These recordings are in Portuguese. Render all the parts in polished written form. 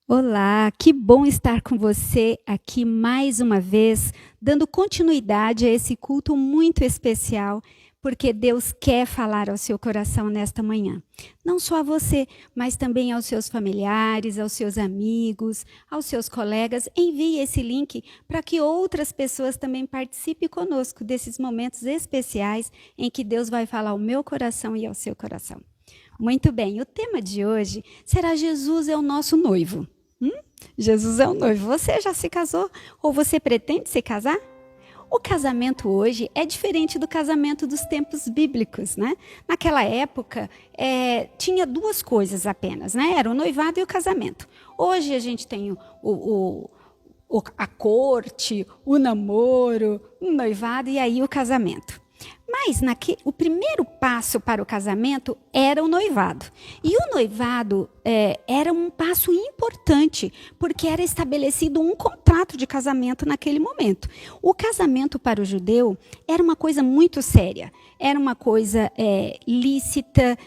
Olá, que bom estar com você aqui mais uma vez, dando continuidade a esse culto muito especial, porque Deus quer falar ao seu coração nesta manhã. Não só a você, mas também aos seus familiares, aos seus amigos, aos seus colegas. Envie esse link para que outras pessoas também participem conosco desses momentos especiais em que Deus vai falar ao meu coração e ao seu coração. Muito bem, o tema de hoje será Jesus é o nosso noivo. Jesus é o noivo. Você já se casou? Ou você pretende se casar? O casamento hoje é diferente do casamento dos tempos bíblicos, né? Naquela época, tinha duas coisas apenas, né? Era o noivado e o casamento. Hoje a gente tem a corte, o namoro, o noivado e aí o casamento. Mas o primeiro passo para o casamento era o noivado. E o noivado era um passo importante, porque era estabelecido um contrato de casamento naquele momento. O casamento para o judeu era uma coisa muito séria, era uma coisa lícita,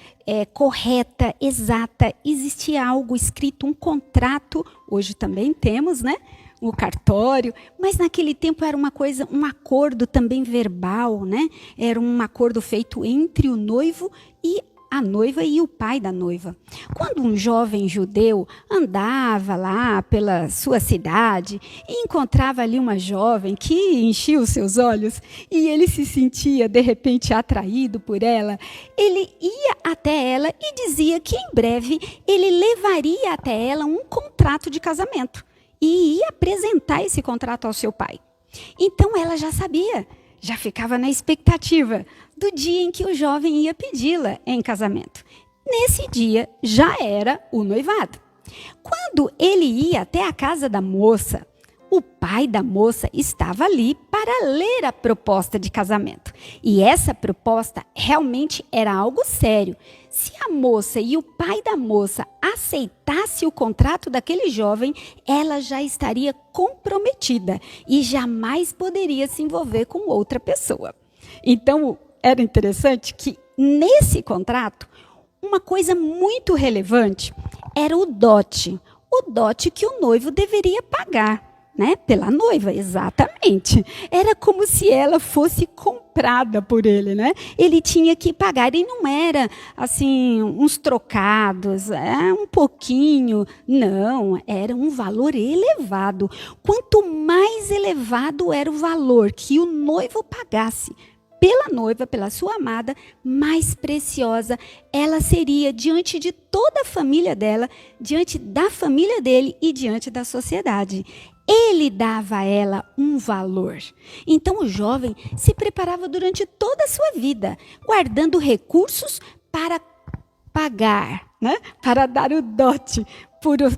correta, exata. Existia algo escrito, um contrato, hoje também temos, né? O cartório, mas naquele tempo era uma coisa, um acordo também verbal, né? Era um acordo feito entre o noivo e a noiva e o pai da noiva. Quando um jovem judeu andava lá pela sua cidade e encontrava ali uma jovem que enchia os seus olhos e ele se sentia de repente atraído por ela, ele ia até ela e dizia que em breve ele levaria até ela um contrato de casamento. E ia apresentar esse contrato ao seu pai. Então ela já sabia, já ficava na expectativa do dia em que o jovem ia pedi-la em casamento. Nesse dia já era o noivado. Quando ele ia até a casa da moça, o pai da moça estava ali para ler a proposta de casamento. E essa proposta realmente era algo sério. Se a moça e o pai da moça aceitassem o contrato daquele jovem, ela já estaria comprometida e jamais poderia se envolver com outra pessoa. Então, era interessante que nesse contrato, uma coisa muito relevante era o dote. O dote que o noivo deveria pagar. Né? Pela noiva, exatamente. Era como se ela fosse comprada por ele, né? Ele tinha que pagar, e não era assim, uns trocados, um pouquinho, não, era um valor elevado. Quanto mais elevado era o valor que o noivo pagasse pela noiva, pela sua amada, mais preciosa ela seria diante de toda a família dela, diante da família dele e diante da sociedade. Ele dava a ela um valor. Então o jovem se preparava durante toda a sua vida, guardando recursos para pagar, né? Para dar o dote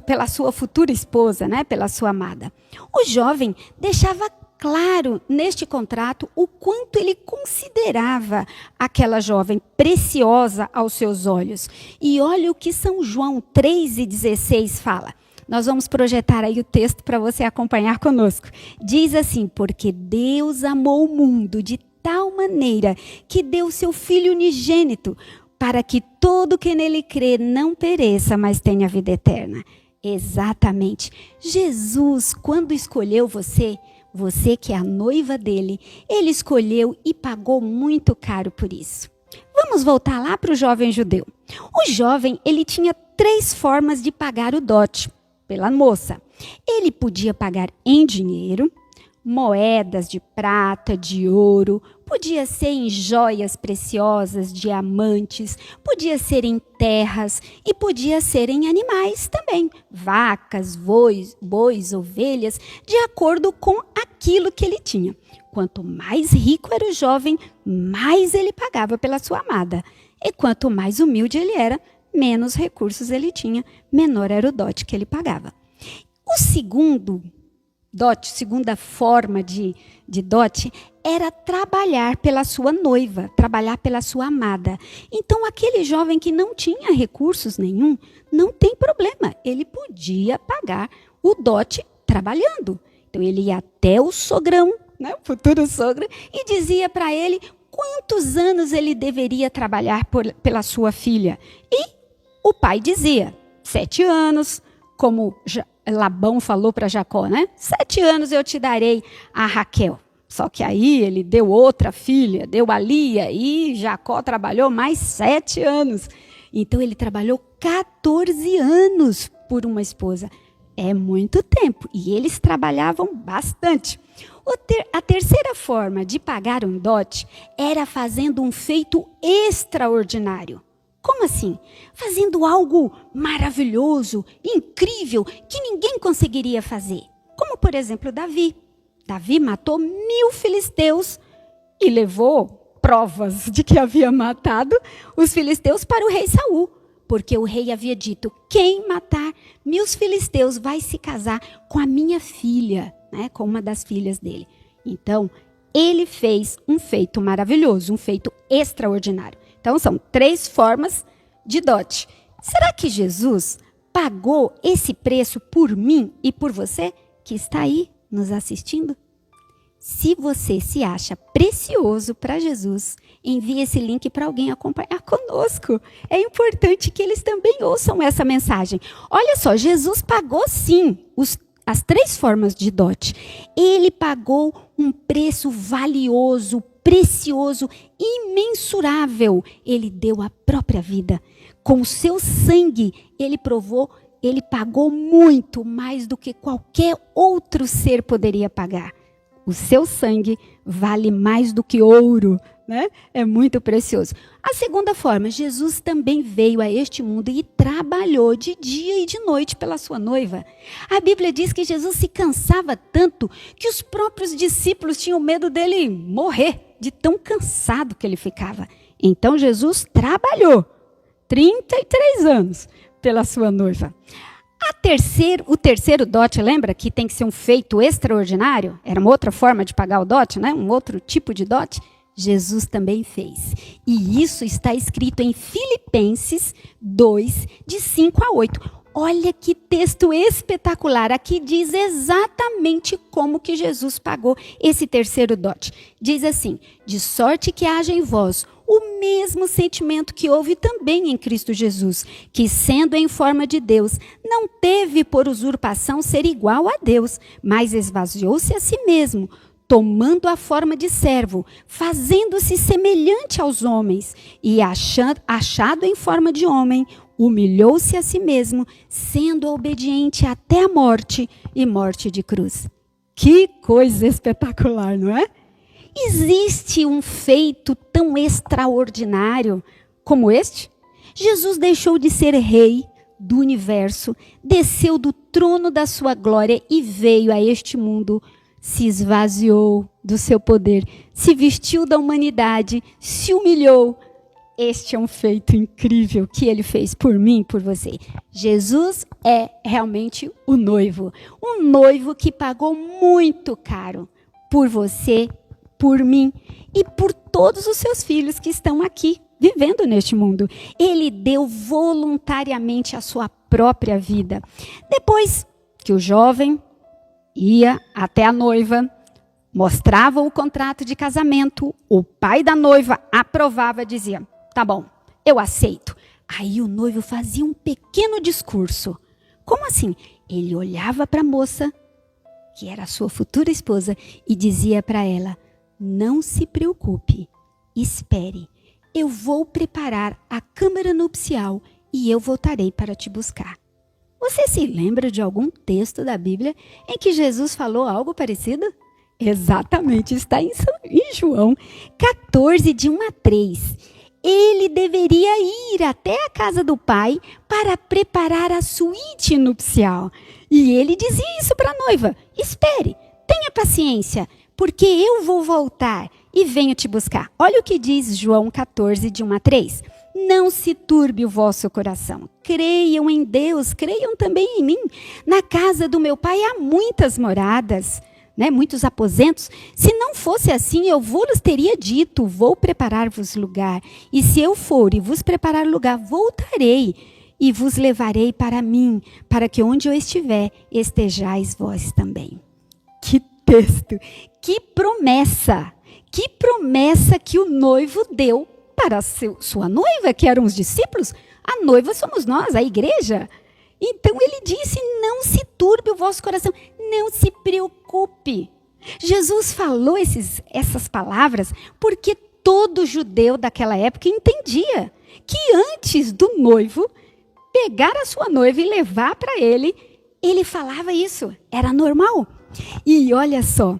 pela sua futura esposa, né? Pela sua amada. O jovem deixava claro neste contrato o quanto ele considerava aquela jovem preciosa aos seus olhos. E olha o que São João 3,16 fala. Nós vamos projetar aí o texto para você acompanhar conosco. Diz assim: porque Deus amou o mundo de tal maneira que deu seu Filho unigênito, para que todo que nele crê não pereça, mas tenha vida eterna. Exatamente. Jesus, quando escolheu você que é a noiva dele, ele escolheu e pagou muito caro por isso. Vamos voltar lá para o jovem judeu. O jovem, ele tinha 3 formas de pagar o dote pela moça. Ele podia pagar em dinheiro, moedas de prata, de ouro, podia ser em joias preciosas, diamantes, podia ser em terras e podia ser em animais também, vacas, bois, ovelhas, de acordo com aquilo que ele tinha. Quanto mais rico era o jovem, mais ele pagava pela sua amada. E quanto mais humilde ele era, menos recursos ele tinha, menor era o dote que ele pagava. O segundo dote, segunda forma de dote, era trabalhar pela sua noiva, trabalhar pela sua amada. Então, aquele jovem que não tinha recursos nenhum, não tem problema, ele podia pagar o dote trabalhando. Então, ele ia até o sogrão, né, o futuro sogro, e dizia para ele quantos anos ele deveria trabalhar pela sua filha. E o pai dizia, 7 anos, como Labão falou para Jacó, né? 7 anos eu te darei a Raquel. Só que aí ele deu outra filha, deu a Lia, e Jacó trabalhou mais 7 anos. Então ele trabalhou 14 anos por uma esposa. É muito tempo. E eles trabalhavam bastante. A terceira forma de pagar um dote era fazendo um feito extraordinário. Como assim? Fazendo algo maravilhoso, incrível, que ninguém conseguiria fazer. Como, por exemplo, Davi. Davi matou 1000 filisteus e levou provas de que havia matado os filisteus para o rei Saul. Porque o rei havia dito, quem matar 1000 filisteus vai se casar com a minha filha, né, com uma das filhas dele. Então, ele fez um feito maravilhoso, um feito extraordinário. Então, são 3 formas de dote. Será que Jesus pagou esse preço por mim e por você que está aí nos assistindo? Se você se acha precioso para Jesus, envie esse link para alguém acompanhar conosco. É importante que eles também ouçam essa mensagem. Olha só, Jesus pagou sim as 3 formas de dote. Ele pagou um preço valioso, precioso, imensurável. Ele deu a própria vida. Com o seu sangue, ele pagou muito mais do que qualquer outro ser poderia pagar. O seu sangue vale mais do que ouro, né? É muito precioso. A segunda forma, Jesus também veio a este mundo e trabalhou de dia e de noite pela sua noiva. A Bíblia diz que Jesus se cansava tanto que os próprios discípulos tinham medo dele morrer, de tão cansado que ele ficava. Então Jesus trabalhou 33 anos pela sua noiva. O terceiro dote, lembra que tem que ser um feito extraordinário? Era uma outra forma de pagar o dote, né? Um outro tipo de dote. Jesus também fez. E isso está escrito em Filipenses 2, de 5 a 8. Olha que texto espetacular. Aqui diz exatamente como que Jesus pagou esse terceiro dote. Diz assim, de sorte que haja em vós o mesmo sentimento que houve também em Cristo Jesus, que sendo em forma de Deus, não teve por usurpação ser igual a Deus, mas esvaziou-se a si mesmo, tomando a forma de servo, fazendo-se semelhante aos homens, e achado em forma de homem, humilhou-se a si mesmo, sendo obediente até a morte e morte de cruz. Que coisa espetacular, não é? Existe um feito tão extraordinário como este? Jesus deixou de ser rei do universo, desceu do trono da sua glória e veio a este mundo, se esvaziou do seu poder, se vestiu da humanidade, se humilhou. Este é um feito incrível que ele fez por mim e por você. Jesus é realmente o noivo. Um noivo que pagou muito caro por você, por mim e por todos os seus filhos que estão aqui, vivendo neste mundo. Ele deu voluntariamente a sua própria vida. Depois que o jovem ia até a noiva, mostrava o contrato de casamento, o pai da noiva aprovava, dizia, tá bom, eu aceito. Aí o noivo fazia um pequeno discurso. Como assim? Ele olhava para a moça, que era a sua futura esposa, e dizia para ela, não se preocupe, espere, eu vou preparar a câmara nupcial e eu voltarei para te buscar. Você se lembra de algum texto da Bíblia em que Jesus falou algo parecido? Exatamente, está em João 14, de 1 a 3. Ele deveria ir até a casa do pai para preparar a suíte nupcial. E ele dizia isso para a noiva, espere, tenha paciência, porque eu vou voltar e venho te buscar. Olha o que diz João 14, de 1 a 3. Não se turbe o vosso coração. Creiam em Deus, creiam também em mim. Na casa do meu pai há muitas moradas, né? Muitos aposentos. Se não fosse assim, eu vos teria dito, vou preparar-vos lugar. E se eu for e vos preparar lugar, voltarei e vos levarei para mim, para que onde eu estiver, estejais vós também. Que texto, que promessa que o noivo deu para sua noiva, que eram os discípulos. A noiva somos nós, a igreja. Então ele disse, turbe o vosso coração. Não se preocupe. Jesus falou essas palavras porque todo judeu daquela época entendia que antes do noivo pegar a sua noiva e levar para ele, ele falava isso, era normal. E olha só,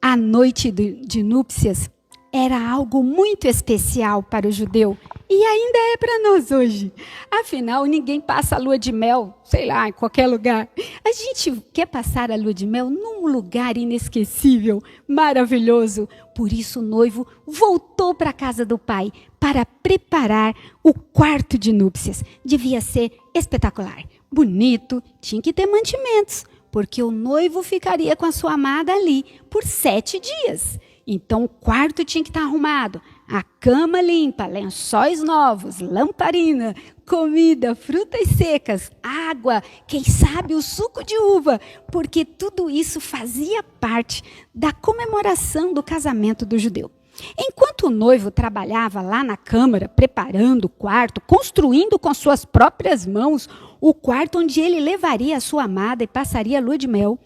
a noite de núpcias era algo muito especial para o judeu e ainda é para nós hoje. Afinal, ninguém passa a lua de mel, sei lá, em qualquer lugar. A gente quer passar a lua de mel num lugar inesquecível, maravilhoso. Por isso o noivo voltou para a casa do pai para preparar o quarto de núpcias. Devia ser espetacular, bonito, tinha que ter mantimentos, porque o noivo ficaria com a sua amada ali por 7 dias. Então o quarto tinha que estar arrumado, a cama limpa, lençóis novos, lamparina, comida, frutas secas, água, quem sabe o suco de uva, porque tudo isso fazia parte da comemoração do casamento do judeu. Enquanto o noivo trabalhava lá na câmara, preparando o quarto, construindo com suas próprias mãos o quarto onde ele levaria a sua amada e passaria a lua de mel,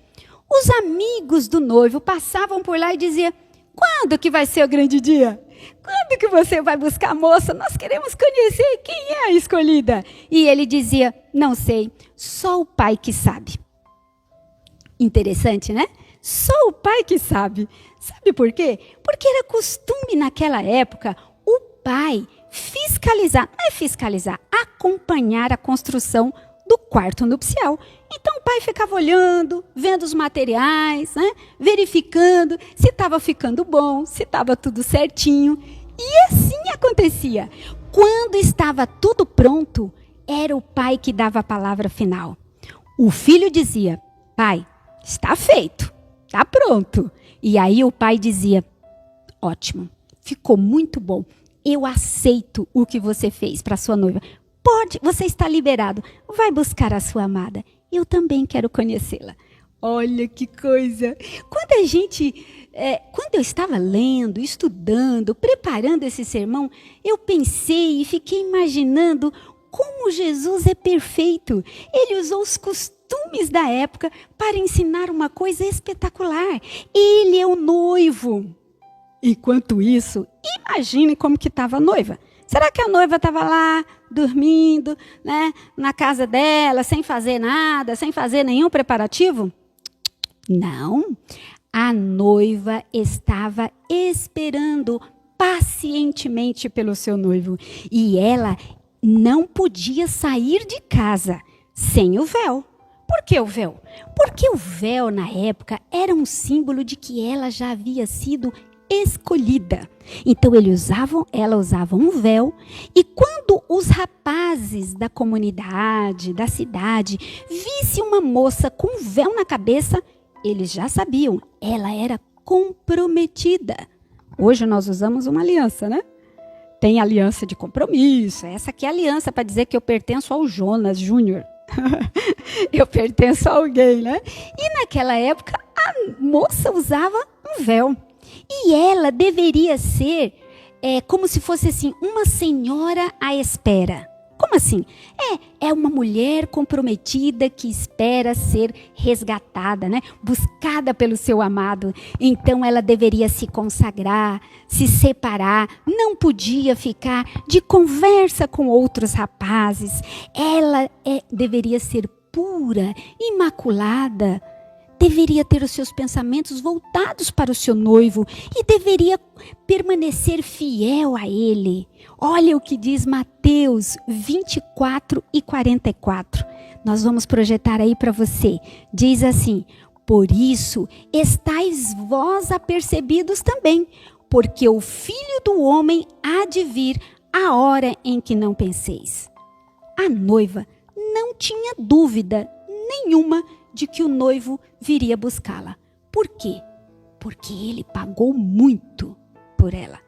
os amigos do noivo passavam por lá e diziam: quando que vai ser o grande dia? Quando que você vai buscar a moça? Nós queremos conhecer quem é a escolhida. E ele dizia: não sei, só o pai que sabe. Interessante, né? Só o pai que sabe. Sabe por quê? Porque era costume naquela época o pai fiscalizar, não é fiscalizar, acompanhar a construção do quarto nupcial. Então o pai ficava olhando, vendo os materiais, né? Verificando se estava ficando bom, se estava tudo certinho. E assim acontecia. Quando estava tudo pronto, era o pai que dava a palavra final. O filho dizia: pai, está feito, está pronto. E aí o pai dizia: ótimo, ficou muito bom. Eu aceito o que você fez para sua noiva. Pode, você está liberado. Vai buscar a sua amada. Eu também quero conhecê-la. Olha que coisa. Quando eu estava lendo, estudando, preparando esse sermão, eu pensei e fiquei imaginando como Jesus é perfeito. Ele usou os costumes da época para ensinar uma coisa espetacular. Ele é o noivo. Enquanto isso, imagine como que estava a noiva. Será que a noiva estava lá, dormindo, né, na casa dela, sem fazer nada, sem fazer nenhum preparativo? Não. A noiva estava esperando pacientemente pelo seu noivo. E ela não podia sair de casa sem o véu. Por que o véu? Porque o véu, na época, era um símbolo de que ela já havia sido escolhida. Então ela usava um véu, e quando os rapazes da comunidade, da cidade, vissem uma moça com um véu na cabeça, eles já sabiam, ela era comprometida. Hoje nós usamos uma aliança, né? Tem aliança de compromisso, essa aqui é a aliança para dizer que eu pertenço ao Jonas Júnior. Eu pertenço a alguém, né? E naquela época a moça usava um véu. E ela deveria ser como se fosse assim, uma senhora à espera. Como assim? É uma mulher comprometida que espera ser resgatada, né? Buscada pelo seu amado. Então ela deveria se consagrar, se separar, não podia ficar de conversa com outros rapazes. Ela deveria ser pura, imaculada. Deveria ter os seus pensamentos voltados para o seu noivo e deveria permanecer fiel a ele. Olha o que diz Mateus 24 e 44. Nós vamos projetar aí para você. Diz assim: por isso estáis vós apercebidos também, porque o Filho do Homem há de vir a hora em que não penseis. A noiva não tinha dúvida nenhuma de que o noivo viria buscá-la. Por quê? Porque ele pagou muito por ela.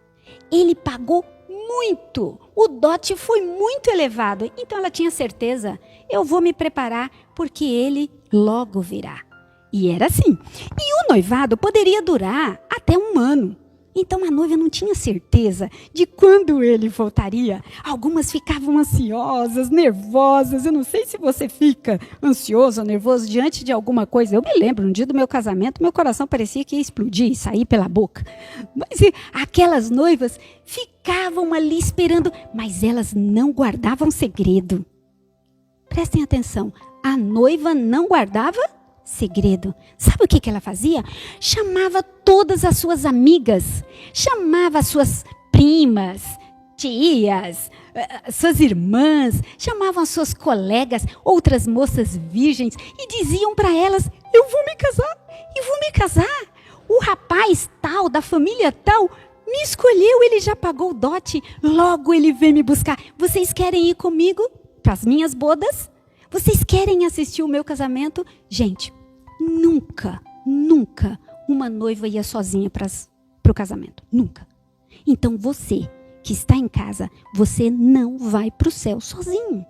Ele pagou muito. O dote foi muito elevado. Então ela tinha certeza: eu vou me preparar porque ele logo virá. E era assim. E o noivado poderia durar até 1 ano. Então a noiva não tinha certeza de quando ele voltaria. Algumas ficavam ansiosas, nervosas. Eu não sei se você fica ansioso ou nervoso diante de alguma coisa. Eu me lembro, no dia do meu casamento, meu coração parecia que ia explodir e sair pela boca. Mas aquelas noivas ficavam ali esperando, mas elas não guardavam segredo. Prestem atenção, a noiva não guardava segredo. Sabe o que ela fazia? Chamava todas as suas amigas, chamava as suas primas, tias, suas irmãs, chamavam as suas colegas, outras moças virgens e diziam para elas: eu vou me casar. O rapaz tal, da família tal, me escolheu, ele já pagou o dote, logo ele vem me buscar. Vocês querem ir comigo para as minhas bodas? Vocês querem assistir o meu casamento? Gente, nunca uma noiva ia sozinha para o casamento. Nunca. Então você que está em casa, você não vai para o céu sozinho.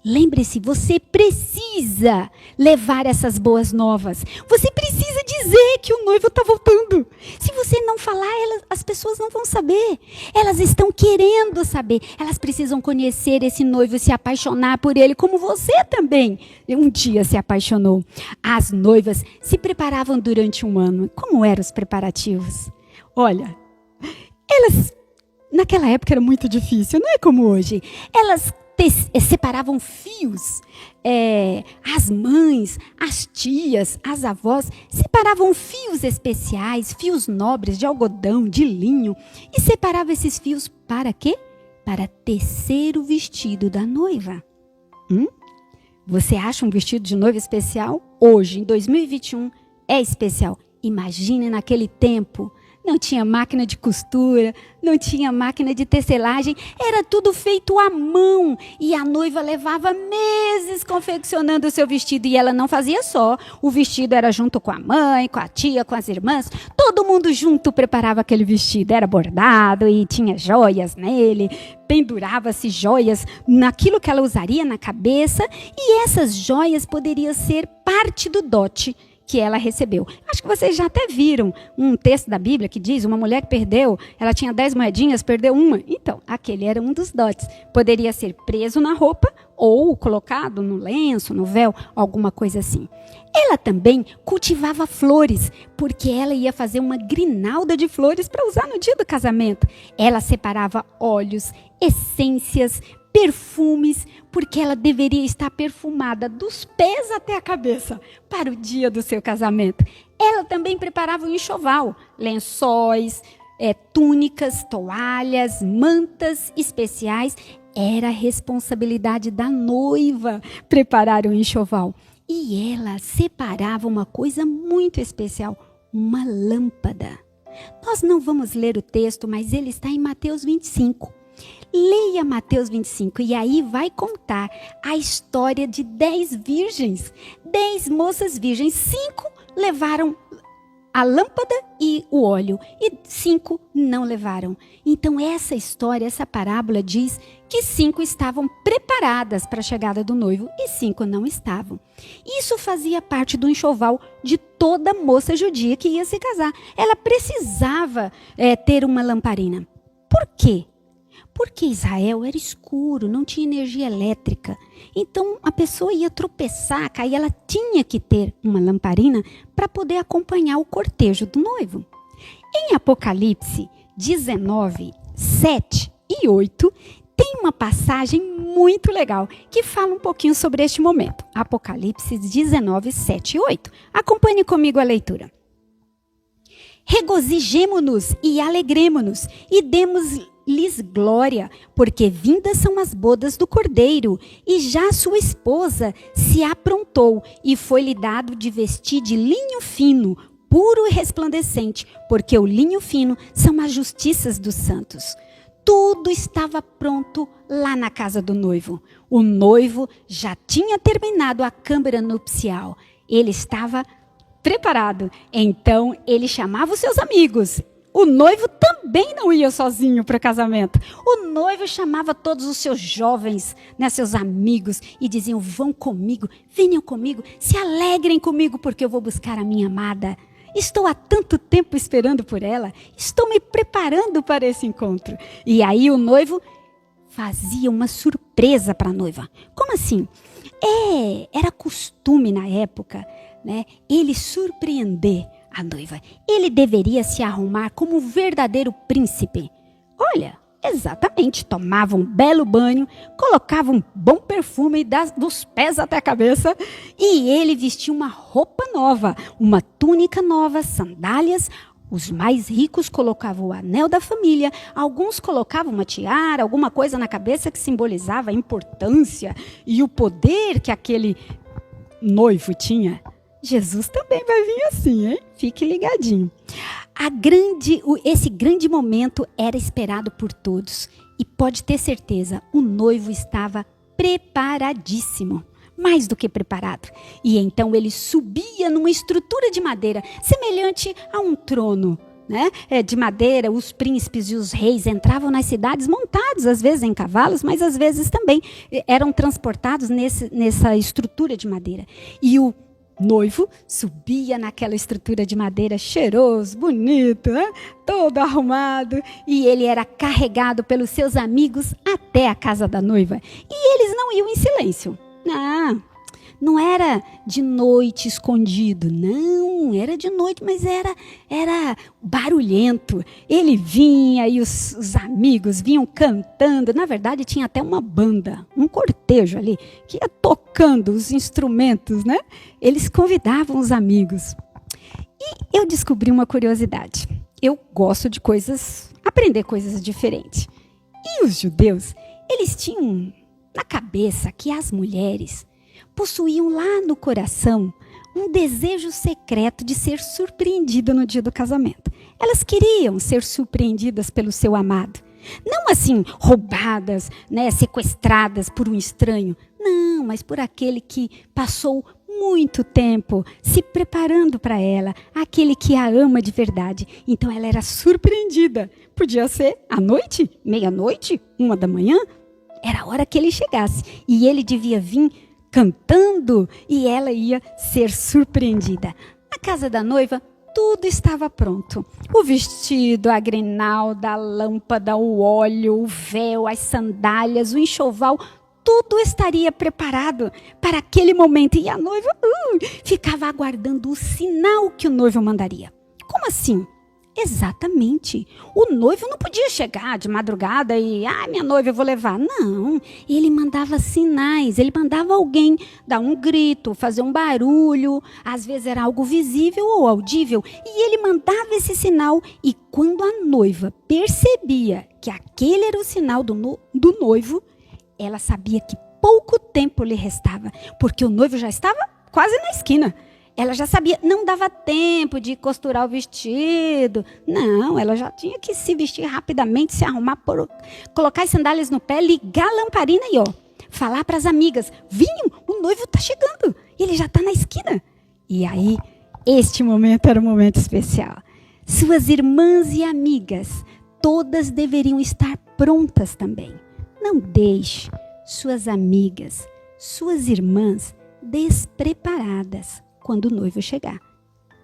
Lembre-se, você precisa levar essas boas novas. Você precisa dizer que o noivo está voltando. Se você não falar, as pessoas não vão saber. Elas estão querendo saber. Elas precisam conhecer esse noivo e se apaixonar por ele, como você também um dia se apaixonou. As noivas se preparavam durante um ano. Como eram os preparativos? Olha, elas, naquela época era muito difícil, não é como hoje. Elas separavam fios, as mães, as tias, as avós, separavam fios especiais, fios nobres de algodão, de linho, e separavam esses fios para quê? Para tecer o vestido da noiva. Você acha um vestido de noiva especial? Hoje, em 2021, é especial. Imagine naquele tempo. Não tinha máquina de costura, não tinha máquina de tecelagem, era tudo feito à mão. E a noiva levava meses confeccionando o seu vestido. E ela não fazia só, o vestido era junto com a mãe, com a tia, com as irmãs. Todo mundo junto preparava aquele vestido. Era bordado e tinha joias nele, pendurava-se joias naquilo que ela usaria na cabeça. E essas joias poderiam ser parte do dote que ela recebeu. Acho que vocês já até viram um texto da Bíblia que diz: uma mulher que perdeu, ela tinha 10 moedinhas, perdeu uma. Então, aquele era um dos dotes. Poderia ser preso na roupa ou colocado no lenço, no véu, alguma coisa assim. Ela também cultivava flores, porque ela ia fazer uma grinalda de flores para usar no dia do casamento. Ela separava óleos, essências, perfumes, porque ela deveria estar perfumada dos pés até a cabeça para o dia do seu casamento. Ela também preparava um enxoval, lençóis, túnicas, toalhas, mantas especiais. Era a responsabilidade da noiva preparar o enxoval. E ela separava uma coisa muito especial, uma lâmpada. Nós não vamos ler o texto, mas ele está em Mateus 25. Leia Mateus 25 e aí vai contar a história de 10 virgens, 10 moças virgens. 5 levaram a lâmpada e o óleo e 5 não levaram. Então essa história, essa parábola diz que 5 estavam preparadas para a chegada do noivo e 5 não estavam. Isso fazia parte do enxoval de toda moça judia que ia se casar. Ela precisava ter uma lamparina. Por quê? Porque Israel era escuro, não tinha energia elétrica. Então a pessoa ia tropeçar, cair, ela tinha que ter uma lamparina para poder acompanhar o cortejo do noivo. Em Apocalipse 19, 7 e 8, tem uma passagem muito legal que fala um pouquinho sobre este momento. Apocalipse 19, 7 e 8. Acompanhe comigo a leitura.Regozijemo-nos e alegremo-nos e demos-lhes glória, porque vindas são as bodas do Cordeiro, e já sua esposa se aprontou, e foi-lhe dado de vestir de linho fino, puro e resplandecente, porque o linho fino são as justiças dos santos. Tudo estava pronto lá na casa do noivo. O noivo já tinha terminado a câmara nupcial. Ele estava preparado. Então, ele chamava os seus amigos. O noivo também não ia sozinho para o casamento. O noivo chamava todos os seus jovens, seus amigos, e diziam: vão comigo, venham comigo, se alegrem comigo, porque eu vou buscar a minha amada. Estou há tanto tempo esperando por ela. Estou me preparando para esse encontro. E aí o noivo fazia uma surpresa para a noiva. Como assim? Era costume na época, né, ele surpreender a noiva. Ele deveria se arrumar como um verdadeiro príncipe. Olha, exatamente, tomava um belo banho, colocava um bom perfume dos pés até a cabeça e ele vestia uma roupa nova, uma túnica nova, sandálias. Os mais ricos colocavam o anel da família, alguns colocavam uma tiara, alguma coisa na cabeça que simbolizava a importância e o poder que aquele noivo tinha. Jesus também vai vir assim, hein? Fique ligadinho. Esse grande momento era esperado por todos e pode ter certeza, o noivo estava preparadíssimo. Mais do que preparado. E então ele subia numa estrutura de madeira, semelhante a um trono, né? De madeira. Os príncipes e os reis entravam nas cidades montados, às vezes em cavalos, mas às vezes também eram transportados nessa estrutura de madeira. E o noivo subia naquela estrutura de madeira, cheiroso, bonito, né? Todo arrumado, e ele era carregado pelos seus amigos até a casa da noiva. E eles não iam em silêncio. Não era de noite escondido, não, era de noite, mas era barulhento. Ele vinha e os amigos vinham cantando, na verdade tinha até uma banda, um cortejo ali, que ia tocando os instrumentos, né? Eles convidavam os amigos. E eu descobri uma curiosidade, eu gosto de aprender coisas diferentes. E os judeus, eles tinham na cabeça que as mulheres possuíam lá no coração um desejo secreto de ser surpreendida no dia do casamento. Elas queriam ser surpreendidas pelo seu amado. Não assim, roubadas, né, sequestradas por um estranho. Não, mas por aquele que passou muito tempo se preparando para ela, aquele que a ama de verdade. Então ela era surpreendida. Podia ser à noite, meia-noite, 1h, era a hora que ele chegasse. E ele devia vir cantando e ela ia ser surpreendida. Na casa da noiva, tudo estava pronto. O vestido, a grinalda, a lâmpada, o óleo, o véu, as sandálias, o enxoval, tudo estaria preparado para aquele momento. E a noiva ficava aguardando o sinal que o noivo mandaria. Como assim? Exatamente. O noivo não podia chegar de madrugada e, minha noiva, eu vou levar. Não, ele mandava sinais, ele mandava alguém dar um grito, fazer um barulho, às vezes era algo visível ou audível, e ele mandava esse sinal, e quando a noiva percebia que aquele era o sinal do noivo, ela sabia que pouco tempo lhe restava, porque o noivo já estava quase na esquina. Ela já sabia, não dava tempo de costurar o vestido. Não, ela já tinha que se vestir rapidamente, se arrumar, colocar as sandálias no pé, ligar a lamparina e falar para as amigas, vinham, o noivo está chegando, ele já está na esquina. E aí, este momento era um momento especial. Suas irmãs e amigas, todas deveriam estar prontas também. Não deixe suas amigas, suas irmãs despreparadas quando o noivo chegar.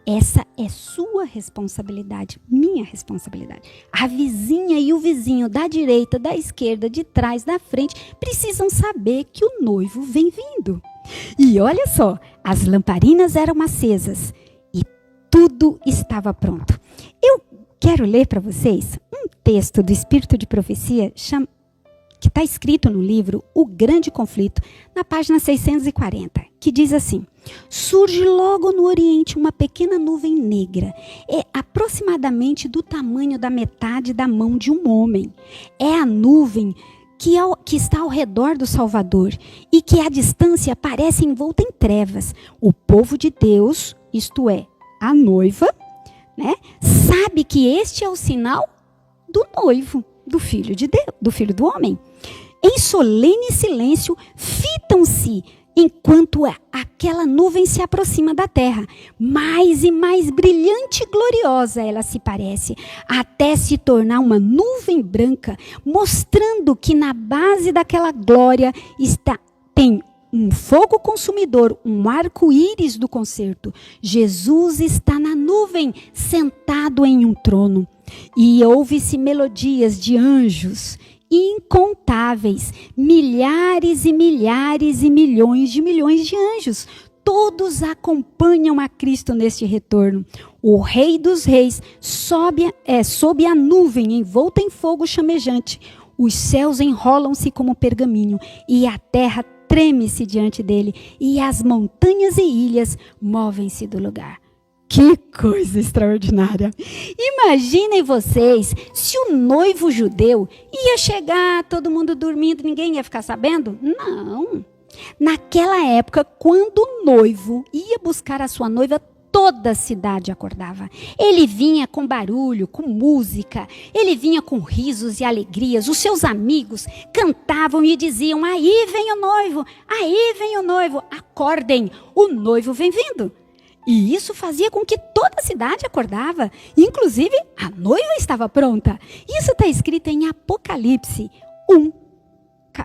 Essa é sua responsabilidade, minha responsabilidade. A vizinha e o vizinho da direita, da esquerda, de trás, da frente, precisam saber que o noivo vem vindo. E olha só, as lamparinas eram acesas e tudo estava pronto. Eu quero ler para vocês um texto do Espírito de Profecia que está escrito no livro O Grande Conflito, na página 640, que diz assim: surge logo no Oriente uma pequena nuvem negra, aproximadamente do tamanho da metade da mão de um homem. É a nuvem que está ao redor do Salvador e que à distância parece envolta em trevas. O povo de Deus, isto é, a noiva, né, sabe que este é o sinal do noivo, do Filho de Deus, do Filho do Homem. Em solene silêncio, fitam-se enquanto aquela nuvem se aproxima da terra. Mais e mais brilhante e gloriosa ela se parece, até se tornar uma nuvem branca, mostrando que na base daquela glória tem um fogo consumidor, um arco-íris do concerto. Jesus está na nuvem sentado em um trono. E ouve-se melodias de anjos incontáveis, milhares e milhares e milhões de anjos. Todos acompanham a Cristo neste retorno. O Rei dos Reis sobe a nuvem envolta em fogo chamejante. Os céus enrolam-se como pergaminho e a terra treme-se diante dele e as montanhas e ilhas movem-se do lugar. Que coisa extraordinária! Imaginem vocês se o noivo judeu ia chegar, todo mundo dormindo, ninguém ia ficar sabendo? Não! Naquela época, quando o noivo ia buscar a sua noiva, toda a cidade acordava. Ele vinha com barulho, com música, ele vinha com risos e alegrias. Os seus amigos cantavam e diziam: aí vem o noivo, aí vem o noivo, acordem, o noivo vem vindo. E isso fazia com que toda a cidade acordava, inclusive a noiva estava pronta. Isso está escrito em Apocalipse 1,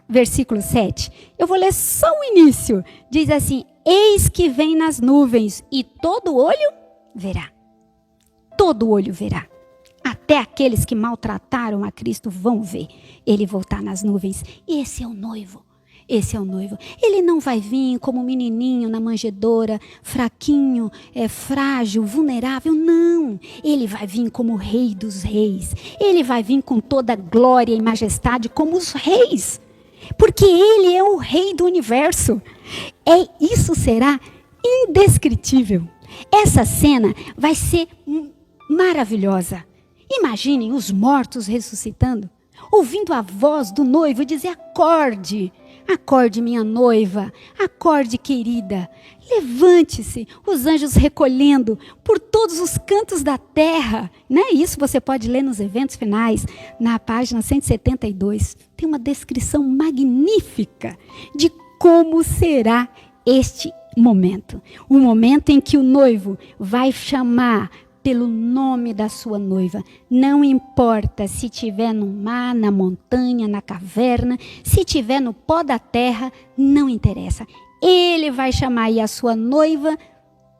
versículo 7. Eu vou ler só o início. Diz assim: eis que vem nas nuvens e todo olho verá. Todo olho verá. Até aqueles que maltrataram a Cristo vão ver ele voltar nas nuvens. Esse é o noivo. Esse é o noivo. Ele não vai vir como um menininho na manjedoura, fraquinho, frágil, vulnerável. Não. Ele vai vir como o Rei dos Reis. Ele vai vir com toda glória e majestade como os reis. Porque ele é o Rei do universo. Isso será indescritível. Essa cena vai ser maravilhosa. Imaginem os mortos ressuscitando, ouvindo a voz do noivo dizer: acorde. Acorde, minha noiva, acorde, querida, levante-se, os anjos recolhendo por todos os cantos da terra, né? Isso você pode ler nos eventos finais, na página 172, tem uma descrição magnífica de como será este momento, o momento em que o noivo vai chamar pelo nome da sua noiva. Não importa se estiver no mar, na montanha, na caverna, se estiver no pó da terra, não interessa. Ele vai chamar e a sua noiva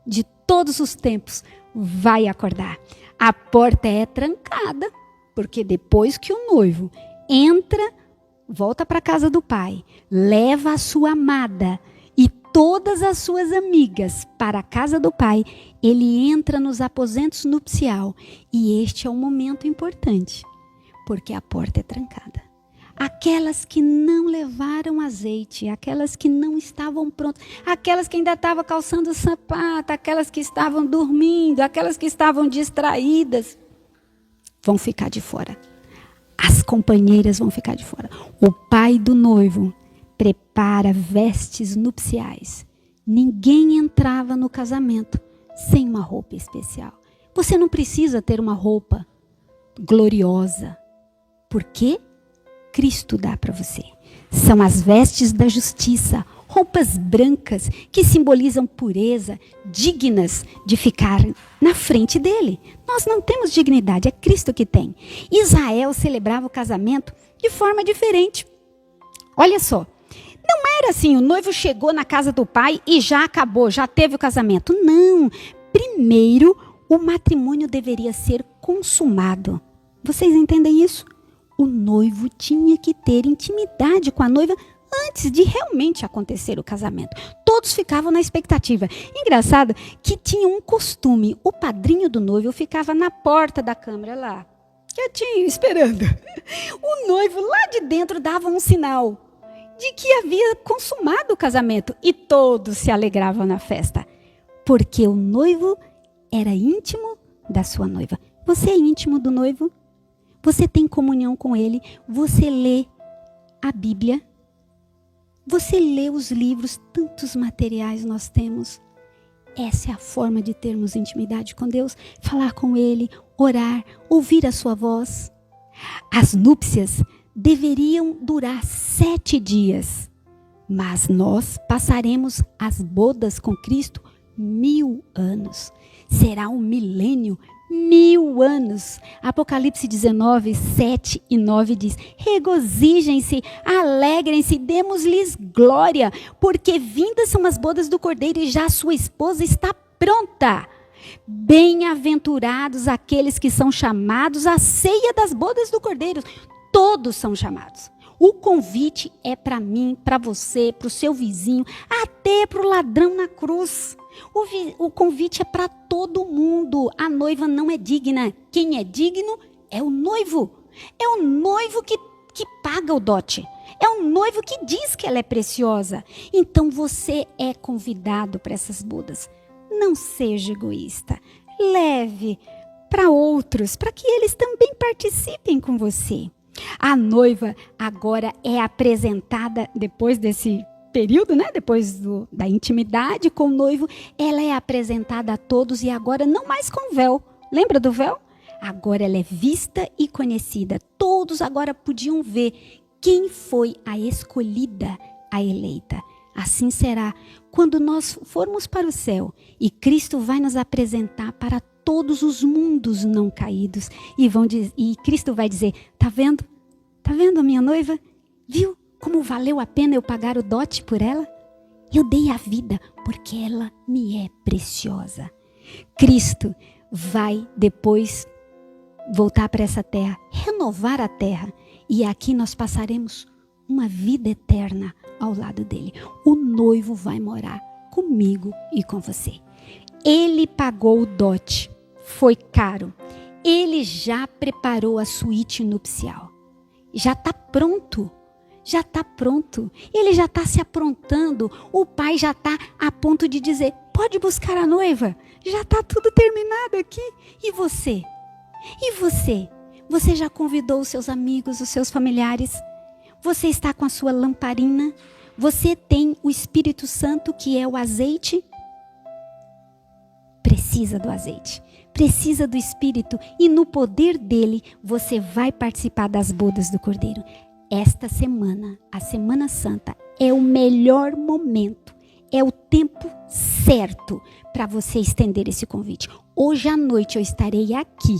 de todos os tempos vai acordar. A porta é trancada, porque depois que o noivo entra, volta para a casa do pai, leva a sua amada e todas as suas amigas para a casa do pai, ele entra nos aposentos nupcial. E este é um momento importante, porque a porta é trancada. Aquelas que não levaram azeite, aquelas que não estavam prontas, aquelas que ainda estavam calçando sapato, aquelas que estavam dormindo, aquelas que estavam distraídas, vão ficar de fora. As companheiras vão ficar de fora. O pai do noivo prepara vestes nupciais. Ninguém entrava no casamento sem uma roupa especial. Você não precisa ter uma roupa gloriosa, porque Cristo dá para você. São as vestes da justiça, roupas brancas que simbolizam pureza, dignas de ficar na frente dele. Nós não temos dignidade, é Cristo que tem. Israel celebrava o casamento de forma diferente. Olha só. Não era assim, o noivo chegou na casa do pai e já acabou, já teve o casamento. Não, primeiro o matrimônio deveria ser consumado. Vocês entendem isso? O noivo tinha que ter intimidade com a noiva antes de realmente acontecer o casamento. Todos ficavam na expectativa. Engraçado que tinha um costume, o padrinho do noivo ficava na porta da câmara lá, quietinho, esperando. O noivo lá de dentro dava um sinal de que havia consumado o casamento e todos se alegravam na festa, porque o noivo era íntimo da sua noiva. Você é íntimo do noivo? Você tem comunhão com ele? Você lê a Bíblia? Você lê os livros? Tantos materiais nós temos. Essa é a forma de termos intimidade com Deus, falar com ele, orar, ouvir a sua voz. As núpcias deveriam durar 7 dias, mas nós passaremos as bodas com Cristo 1000 anos. Será um milênio, 1000 anos. Apocalipse 19, 7 e 9 diz: regozijem-se, alegrem-se, demos-lhes glória, porque vindas são as bodas do Cordeiro e já a sua esposa está pronta. Bem-aventurados aqueles que são chamados à ceia das bodas do Cordeiro. Todos são chamados. O convite é para mim, para você, para o seu vizinho, até para o ladrão na cruz. O convite é para todo mundo. A noiva não é digna. Quem é digno é o noivo. É o noivo que paga o dote. É o noivo que diz que ela é preciosa. Então você é convidado para essas bodas. Não seja egoísta. Leve para outros, para que eles também participem com você. A noiva agora é apresentada, depois desse período, né? Depois da intimidade com o noivo, ela é apresentada a todos e agora não mais com véu. Lembra do véu? Agora ela é vista e conhecida. Todos agora podiam ver quem foi a escolhida, a eleita. Assim será quando nós formos para o céu e Cristo vai nos apresentar para todos os mundos não caídos e Cristo vai dizer: tá vendo? Tá vendo a minha noiva? Viu como valeu a pena eu pagar o dote por ela? Eu dei a vida porque ela me é preciosa. Cristo vai depois voltar para essa terra, renovar a terra, e aqui nós passaremos uma vida eterna ao lado dele. O noivo vai morar comigo e com você. Ele pagou o dote, foi caro. Ele já preparou a suíte nupcial. Já está pronto. Já está pronto. Ele já está se aprontando. O pai já está a ponto de dizer: pode buscar a noiva. Já está tudo terminado aqui. E você? E você? Você já convidou os seus amigos, os seus familiares? Você está com a sua lamparina? Você tem o Espírito Santo, que é o azeite? Precisa do azeite. Precisa do Espírito. E no poder dele, você vai participar das bodas do Cordeiro. Esta semana, a Semana Santa, é o melhor momento. É o tempo certo para você estender esse convite. Hoje à noite eu estarei aqui.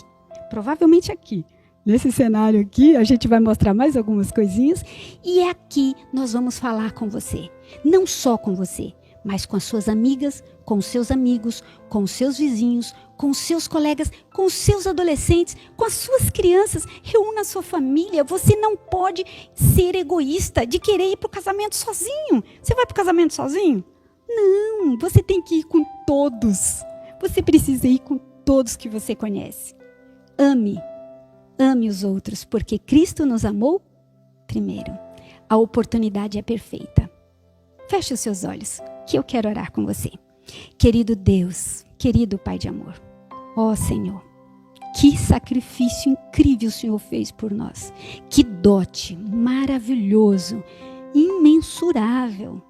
Provavelmente aqui. Nesse cenário aqui, a gente vai mostrar mais algumas coisinhas. E aqui nós vamos falar com você. Não só com você, mas com as suas amigas, com os seus amigos, com os seus vizinhos, com os seus colegas, com os seus adolescentes, com as suas crianças. Reúna a sua família. Você não pode ser egoísta de querer ir para o casamento sozinho. Você vai para o casamento sozinho? Não, você tem que ir com todos. Você precisa ir com todos que você conhece. Ame os outros, porque Cristo nos amou primeiro. A oportunidade é perfeita. Feche os seus olhos, que eu quero orar com você. Querido Deus, querido Pai de amor, ó Senhor, que sacrifício incrível o Senhor fez por nós. Que dote maravilhoso, imensurável,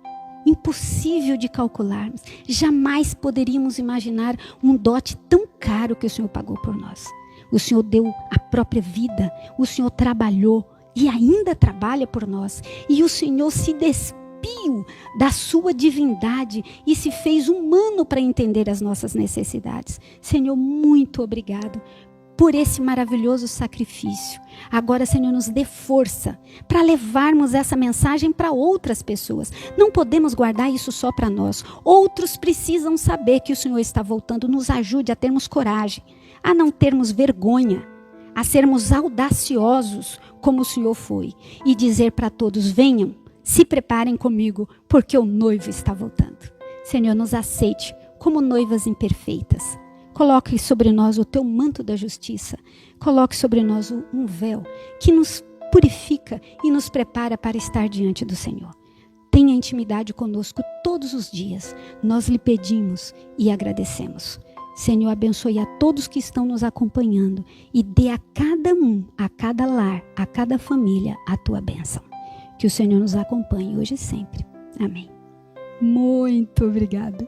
impossível de calcularmos. Jamais poderíamos imaginar um dote tão caro que o Senhor pagou por nós. O Senhor deu a própria vida, o Senhor trabalhou e ainda trabalha por nós. E o Senhor se despiu da sua divindade e se fez humano para entender as nossas necessidades. Senhor, muito obrigado por esse maravilhoso sacrifício. Agora, Senhor, nos dê força para levarmos essa mensagem para outras pessoas. Não podemos guardar isso só para nós. Outros precisam saber que o Senhor está voltando. Nos ajude a termos coragem, a não termos vergonha, a sermos audaciosos como o Senhor foi e dizer para todos: venham, se preparem comigo, porque o noivo está voltando. Senhor, nos aceite como noivas imperfeitas. Coloque sobre nós o teu manto da justiça. Coloque sobre nós um véu que nos purifica e nos prepara para estar diante do Senhor. Tenha intimidade conosco todos os dias. Nós lhe pedimos e agradecemos. Senhor, abençoe a todos que estão nos acompanhando e dê a cada um, a cada lar, a cada família, a tua bênção. Que o Senhor nos acompanhe hoje e sempre. Amém. Muito obrigada.